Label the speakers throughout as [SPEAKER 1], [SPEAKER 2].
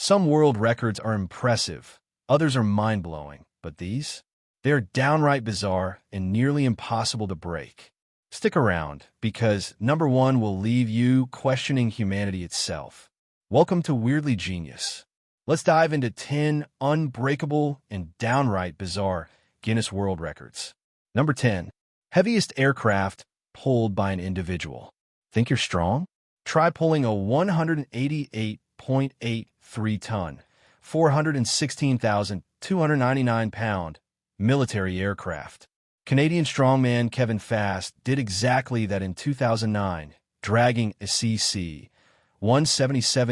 [SPEAKER 1] Some world records are impressive, others are mind-blowing, but these? They are downright bizarre and nearly impossible to break. Stick around, because number 1 will leave you questioning humanity itself. Welcome to Weirdly Genius. Let's dive into 10 unbreakable and downright bizarre Guinness World Records. Number 10. Heaviest aircraft pulled by an individual. Think you're strong? Try pulling a 188.83-ton, 416,299-pound military aircraft. Canadian strongman Kevin Fast did exactly that in 2009, dragging a CC-177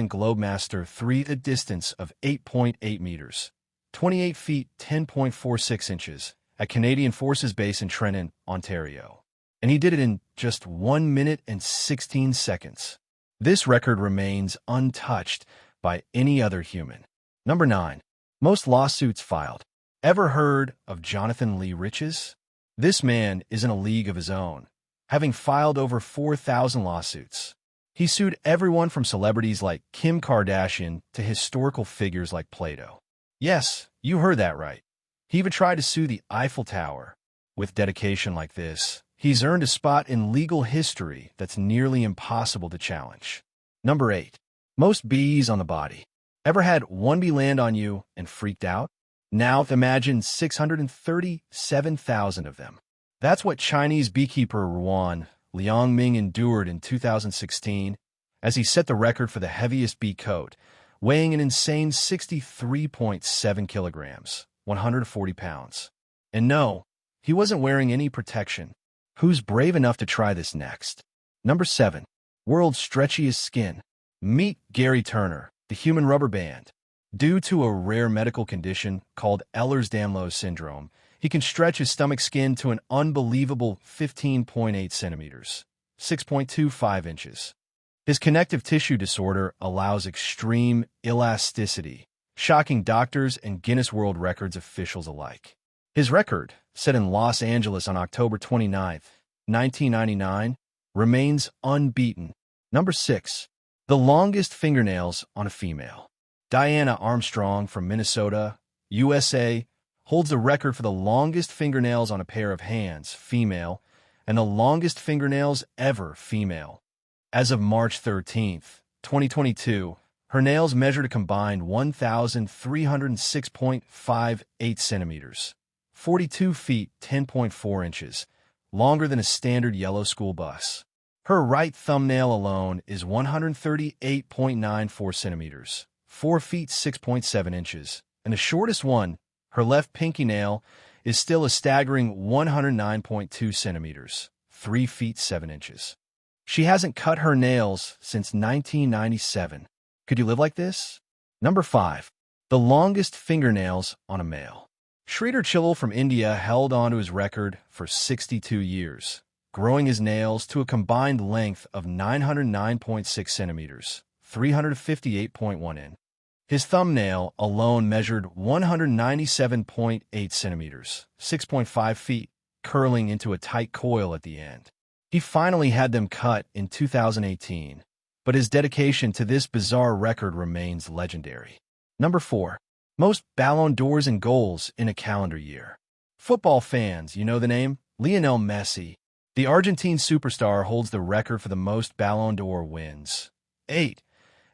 [SPEAKER 1] Globemaster 3 a distance of 8.8 meters, 28 feet 10.46 inches, at Canadian Forces Base in Trenton, Ontario. And he did it in just 1 minute and 16 seconds. This record remains untouched by any other human. Number 9. Most lawsuits filed. Ever heard of Jonathan Lee Riches? This man is in a league of his own, having filed over 4,000 lawsuits. He sued everyone from celebrities like Kim Kardashian to historical figures like Plato. Yes, you heard that right. He even tried to sue the Eiffel Tower. With dedication like this, he's earned a spot in legal history that's nearly impossible to challenge. Number 8. Most bees on the body. Ever had one bee land on you and freaked out? Now imagine 637,000 of them. That's what Chinese beekeeper Ruan Liangming endured in 2016 as he set the record for the heaviest bee coat, weighing an insane 63.7 kilograms, 140 pounds. And no, he wasn't wearing any protection. Who's brave enough to try this next? Number 7. World's stretchiest skin. Meet Gary Turner, the human rubber band. Due to a rare medical condition called Ehlers-Danlos syndrome, he can stretch his stomach skin to an unbelievable 15.8 centimeters, 6.25 inches. His connective tissue disorder allows extreme elasticity, shocking doctors and Guinness World Records officials alike. His record, set in Los Angeles on October 29, 1999, remains unbeaten. Number 6. The longest fingernails on a female. Diana Armstrong from Minnesota, USA, holds the record for the longest fingernails on a pair of hands, female, and the longest fingernails ever, female. As of March 13, 2022, her nails measured a combined 1,306.58 centimeters, 42 feet 10.4 inches, longer than a standard yellow school bus. Her right thumbnail alone is 138.94 centimeters, 4 feet 6.7 inches, and the shortest one, her left pinky nail, is still a staggering 109.2 centimeters, 3 feet 7 inches. She hasn't cut her nails since 1997. Could you live like this? Number 5. The longest fingernails on a male. Sridhar Chillal from India held on to his record for 62 years, growing his nails to a combined length of 909.6 centimeters, 358.1 in. His thumbnail alone measured 197.8 centimeters, 6.5 feet, curling into a tight coil at the end. He finally had them cut in 2018, but his dedication to this bizarre record remains legendary. Number 4. Most Ballon d'Ors and goals in a calendar year. Football fans, you know the name? Lionel Messi. The Argentine superstar holds the record for the most Ballon d'Or wins, 8,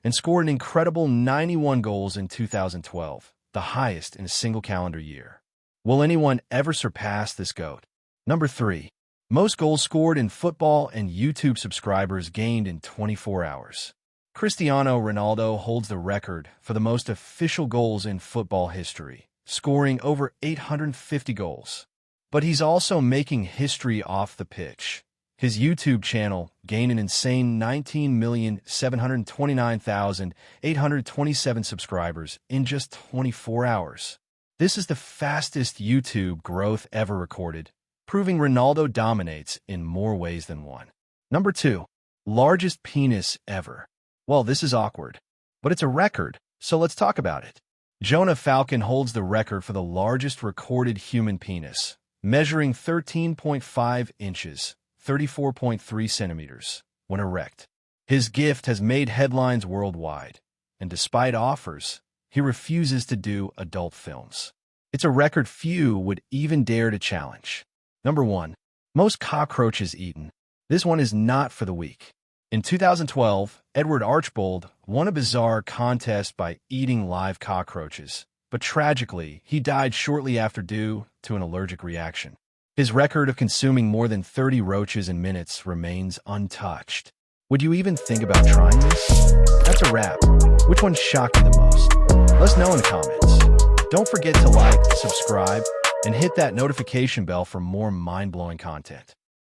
[SPEAKER 1] and scored an incredible 91 goals in 2012, the highest in a single calendar year. Will anyone ever surpass this GOAT? Number 3. Most goals scored in football and YouTube subscribers gained in 24 hours. Cristiano Ronaldo holds the record for the most official goals in football history, scoring over 850 goals. But he's also making history off the pitch. His YouTube channel gained an insane 19,729,827 subscribers in just 24 hours. This is the fastest YouTube growth ever recorded, proving Ronaldo dominates in more ways than one. Number 2. Largest penis ever. Well, this is awkward, but it's a record, so let's talk about it. Jonah Falcon holds the record for the largest recorded human penis, measuring 13.5 inches, 34.3 centimeters, when erect. His gift has made headlines worldwide, and despite offers, he refuses to do adult films. It's a record few would even dare to challenge. Number 1. Most cockroaches eaten. This one is not for the weak. In 2012, Edward Archbold won a bizarre contest by eating live cockroaches, but tragically, he died shortly after due to an allergic reaction. His record of consuming more than 30 roaches in minutes remains untouched. Would you even think about trying this? That's a wrap. Which one shocked you the most? Let us know in the comments. Don't forget to like, subscribe, and hit that notification bell for more mind-blowing content.